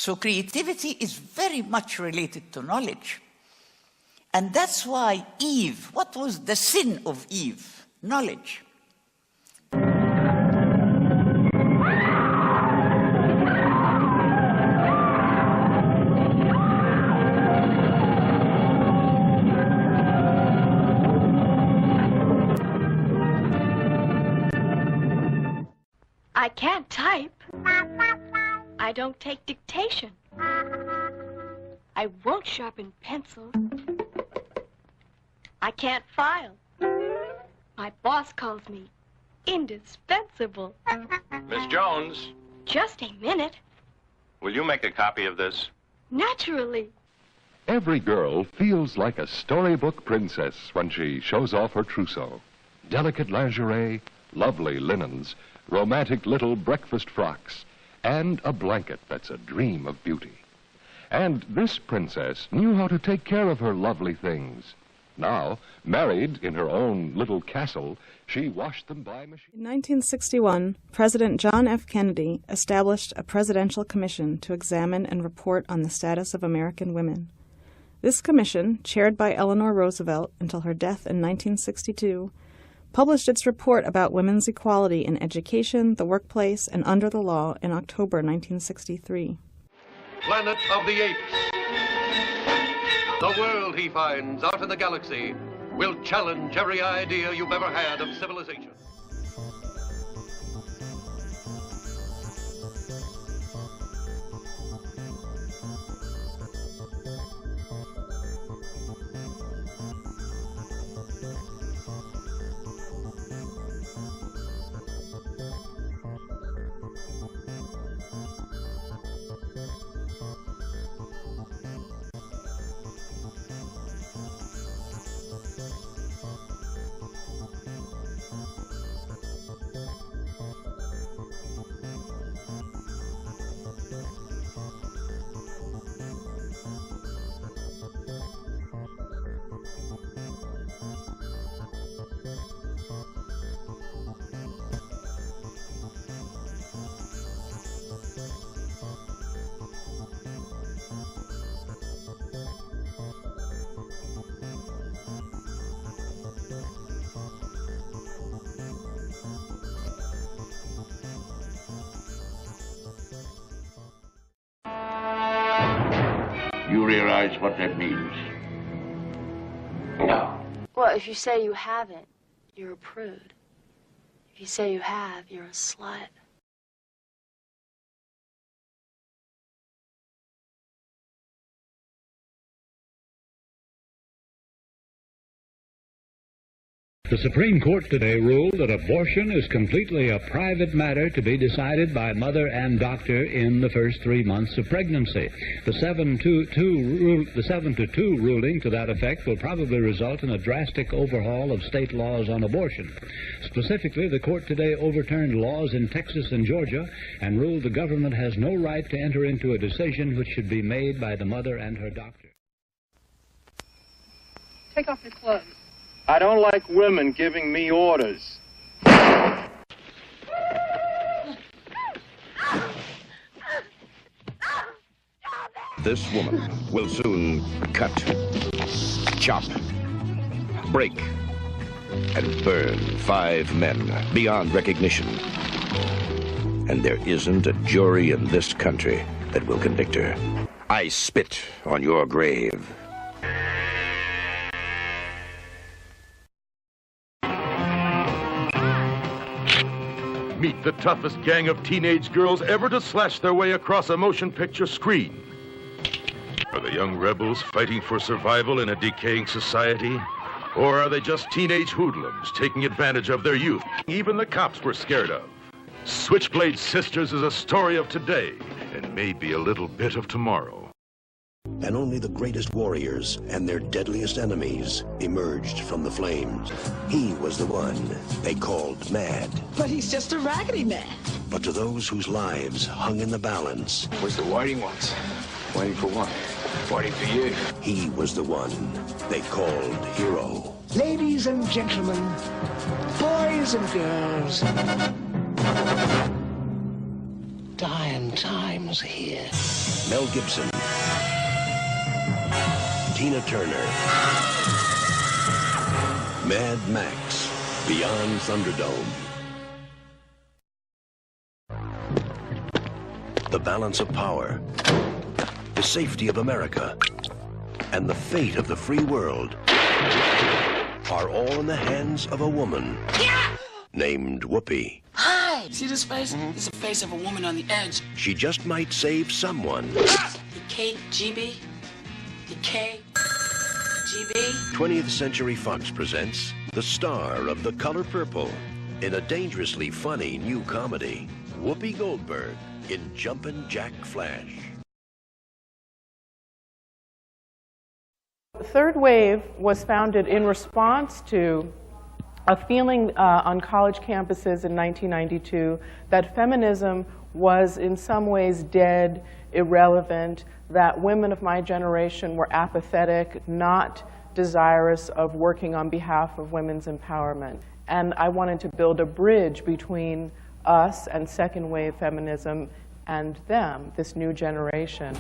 So creativity is very much related to knowledge. And that's why Eve, what was the sin of Eve? Knowledge. I can't type. I don't take dictation. I won't sharpen pencils. I can't file. My boss calls me indispensable. Miss Jones. Just a minute. Will you make a copy of this? Naturally. Every girl feels like a storybook princess when she shows off her trousseau. Delicate lingerie, lovely linens, romantic little breakfast frocks, and a blanket that's a dream of beauty. And this princess knew how to take care of her lovely things. Now, married in her own little castle, she washed them by machine. In 1961, President John F. Kennedy established a presidential commission to examine and report on the status of American women. This commission, chaired by Eleanor Roosevelt until her death in 1962, published its report about women's equality in education, the workplace, and under the law in October 1963. Planet of the Apes. The world he finds out in the galaxy will challenge every idea you've ever had of civilization. You realize what that means? No. Well, if you say you haven't, you're a prude. If you say you have, you're a slut. The Supreme Court today ruled that abortion is completely a private matter to be decided by mother and doctor in the first 3 months of pregnancy. The 7-2 ruling to that effect will probably result in a drastic overhaul of state laws on abortion. Specifically, the court today overturned laws in Texas and Georgia and ruled the government has no right to enter into a decision which should be made by the mother and her doctor. Take off your clothes. I don't like women giving me orders. This woman will soon cut, chop, break, and burn 5 men beyond recognition. And there isn't a jury in this country that will convict her. I spit on your grave. Meet the toughest gang of teenage girls ever to slash their way across a motion picture screen. Are they young rebels fighting for survival in a decaying society? Or are they just teenage hoodlums taking advantage of their youth? Even the cops were scared of. Switchblade Sisters is a story of today and maybe a little bit of tomorrow. And only the greatest warriors and their deadliest enemies emerged from the flames. He was the one they called mad. But he's just a raggedy man. But to those whose lives hung in the balance... Where's the waiting ones? Waiting for what? Waiting for you. He was the one they called hero. Ladies and gentlemen, boys and girls, Diane fun times here. Mel Gibson. Tina Turner. Mad Max. Beyond Thunderdome. The balance of power. The safety of America. And the fate of the free world are all in the hands of a woman named Whoopi. Hi! See this face? It's the face of a woman on the edge. She just might save someone. The KGB? The KGB? 20th Century Fox presents the star of The Color Purple in a dangerously funny new comedy, Whoopi Goldberg in Jumpin' Jack Flash. Third Wave was founded in response to a feeling on college campuses in 1992 that feminism was in some ways dead, irrelevant, that women of my generation were apathetic, not desirous of working on behalf of women's empowerment. And I wanted to build a bridge between us and second wave feminism and them, this new generation.